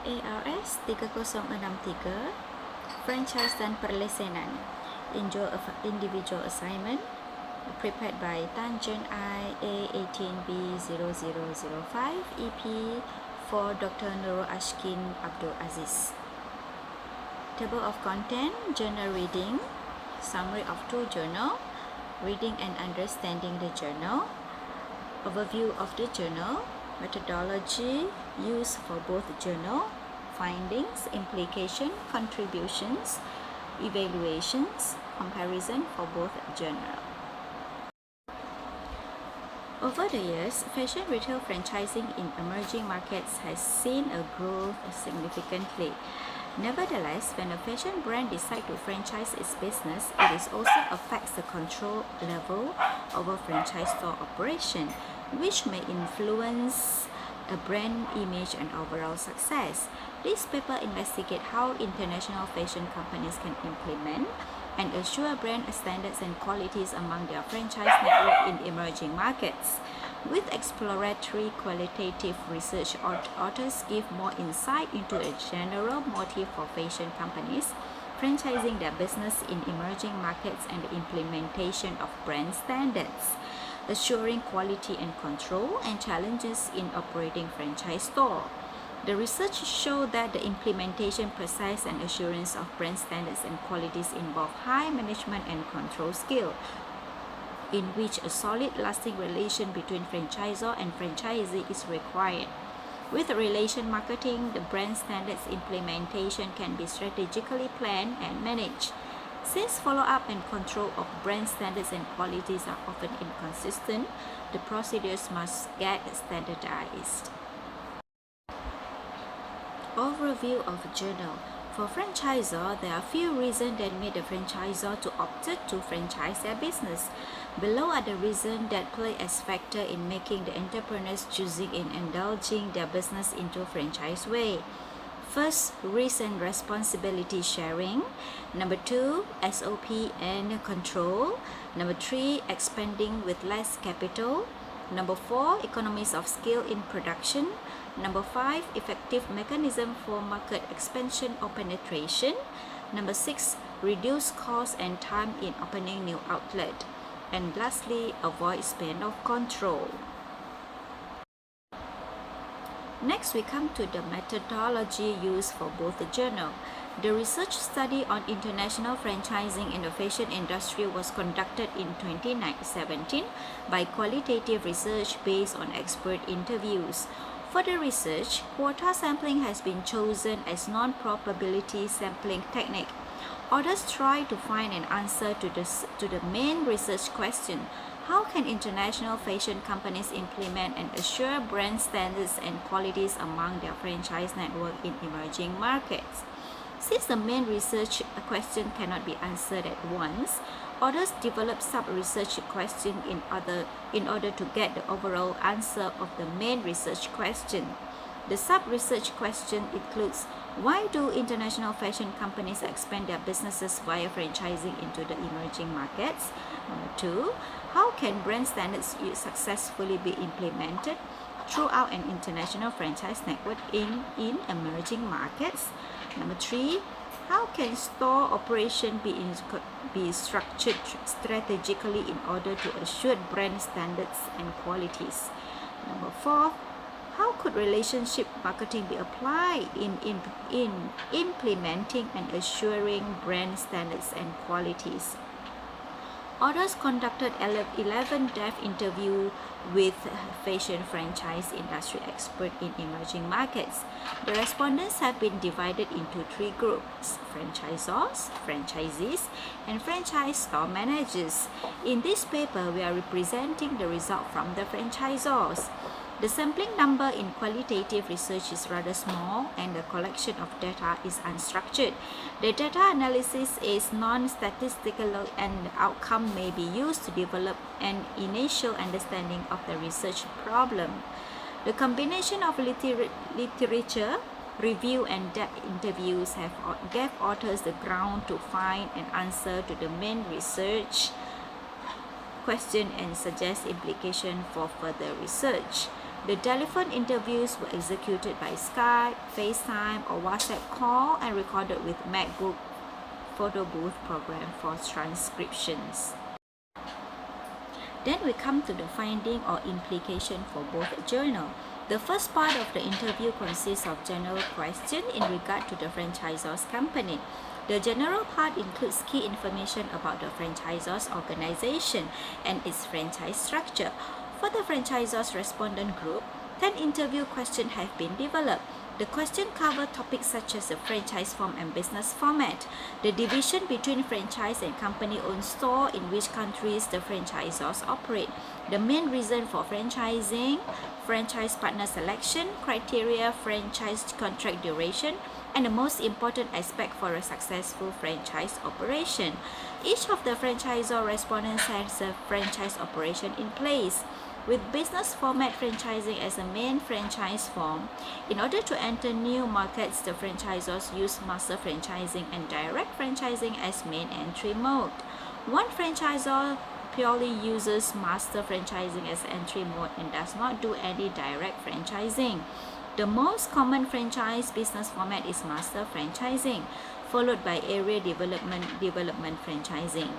ARS 3063 Francais Dan Perlesenan individual assignment prepared by Tanjun I A18B0005 EP for Dr. Nurul Ashkin Abdul Aziz. Table of content, journal reading, summary of 2 journal, reading and understanding the journal, overview of the journal, methodology used for both journal, findings, implication, contributions, evaluations, comparison for both journal. Over the years, fashion retail franchising in emerging markets has seen a growth significantly. Nevertheless, when a fashion brand decides to franchise its business, it also affects the control level over franchise store operation, which may influence a brand image and overall success. This paper investigates how international fashion companies can implement and assure brand standards and qualities among their franchise network in emerging markets. With exploratory qualitative research, authors give more insight into a general motive for fashion companies franchising their business in emerging markets and the implementation of brand standards, assuring quality and control, and challenges in operating franchise store. The research showed that the implementation process and assurance of brand standards and qualities involve high management and control skill, in which a solid, lasting relation between franchisor and franchisee is required. With relation marketing, the brand standards implementation can be strategically planned and managed. Since follow-up and control of brand standards and qualities are often inconsistent, the procedures must get standardized. Overview of journal. For franchisor, there are few reasons that made the franchisor to opt to franchise their business. Below are the reasons that play as factor in making the entrepreneurs choosing in indulging their business into franchise way. First, risk and responsibility sharing. Number 2, SOP and control. Number 3, expanding with less capital. Number 4, economies of scale in production. Number 5, effective mechanism for market expansion or penetration. Number 6, reduce cost and time in opening new outlet. And lastly, avoid span of control. Next, we come to the methodology used for both the journal. The research study on international franchising in the fashion industry was conducted in 2017 by qualitative research based on expert interviews. For the research, quota sampling has been chosen as non-probability sampling technique. Authors try to find an answer to the main research question: how can international fashion companies implement and assure brand standards and qualities among their franchise network in emerging markets? Since the main research question cannot be answered at once, authors develop sub-research questions in order to get the overall answer of the main research question. The sub-research question includes: why do international fashion companies expand their businesses via franchising into the emerging markets? Number 2, how can brand standards successfully be implemented throughout an international franchise network in emerging markets? Number 3, how can store operation be structured strategically in order to assure brand standards and qualities? Number 4, how could relationship marketing be applied in implementing and assuring brand standards and qualities? Authors conducted 11 depth interviews with fashion franchise industry experts in emerging markets. The respondents have been divided into 3 groups: franchisors, franchisees, and franchise store managers. In this paper, we are representing the result from the franchisors. The sampling number in qualitative research is rather small and the collection of data is unstructured. The data analysis is non-statistical and the outcome may be used to develop an initial understanding of the research problem. The combination of literature review and depth interviews gave authors the ground to find an answer to the main research question and suggest implication for further research. The telephone interviews were executed by Skype, FaceTime, or WhatsApp call and recorded with MacBook photo booth program for transcriptions. Then we come to the finding or implication for both journals. The first part of the interview consists of general questions in regard to the franchisor's company. The general part includes key information about the franchisor's organization and its franchise structure. For the franchisor's respondent group, 10 interview questions have been developed. The questions cover topics such as the franchise form and business format, the division between franchise and company-owned store, in which countries the franchisors operate, the main reason for franchising, franchise partner selection, criteria, franchise contract duration, and the most important aspect for a successful franchise operation. Each of the franchisor respondents has a franchise operation in place. With business format franchising as a main franchise form, in order to enter new markets, the franchisors use master franchising and direct franchising as main entry mode. One franchisor purely uses master franchising as entry mode and does not do any direct franchising. The most common franchise business format is master franchising, followed by area development franchising.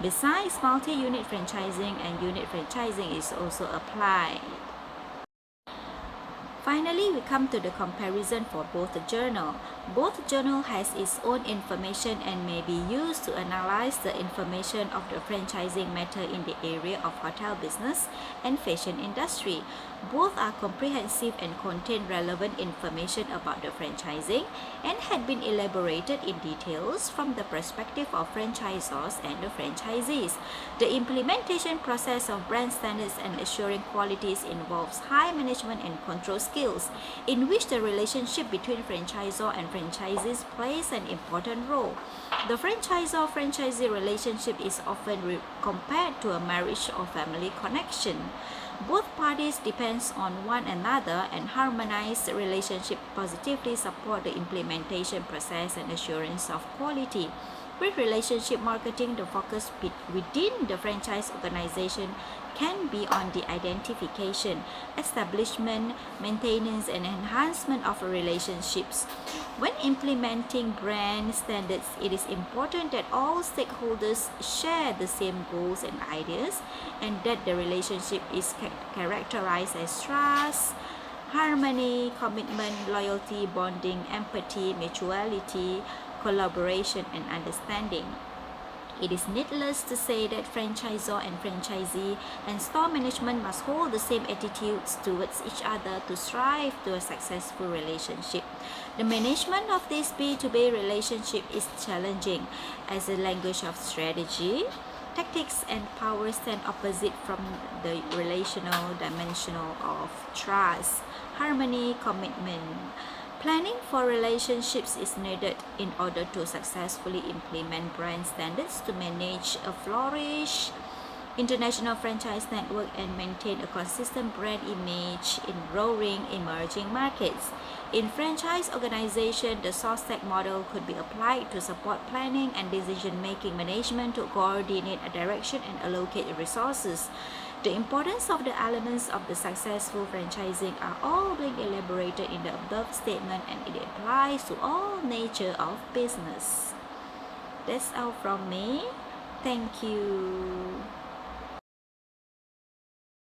Besides, multi-unit franchising and unit franchising is also applied. Finally, we come to the comparison for both journals. Both journals has its own information and may be used to analyze the information of the franchising matter in the area of hotel business and fashion industry. Both are comprehensive and contain relevant information about the franchising and had been elaborated in details from the perspective of franchisors and the franchisees. The implementation process of brand standards and assuring qualities involves high management and control skills, in which the relationship between franchisor and franchisees plays an important role. The franchisor-franchisee relationship is often compared to a marriage or family connection. Both parties depend on one another, and harmonized relationship positively support the implementation process and assurance of quality. With relationship marketing, the focus within the franchise organization can be on the identification, establishment, maintenance, and enhancement of relationships. When implementing brand standards, it is important that all stakeholders share the same goals and ideas, and that the relationship is characterized as trust, harmony, commitment, loyalty, bonding, empathy, mutuality, collaboration, and understanding. It is needless to say that franchisor and franchisee and store management must hold the same attitudes towards each other to strive to a successful relationship. The management of this B2B relationship is challenging, as the language of strategy, tactics, and power stand opposite from the relational dimension of trust, harmony, commitment. Planning for relationships is needed in order to successfully implement brand standards to manage a flourish international franchise network and maintain a consistent brand image in growing emerging markets. In franchise organization, the SOSTEC model could be applied to support planning and decision-making management to coordinate a direction and allocate resources. The importance of the elements of the successful franchising are all being elaborated in the above statement, and it applies to all nature of business. That's all from me. Thank you.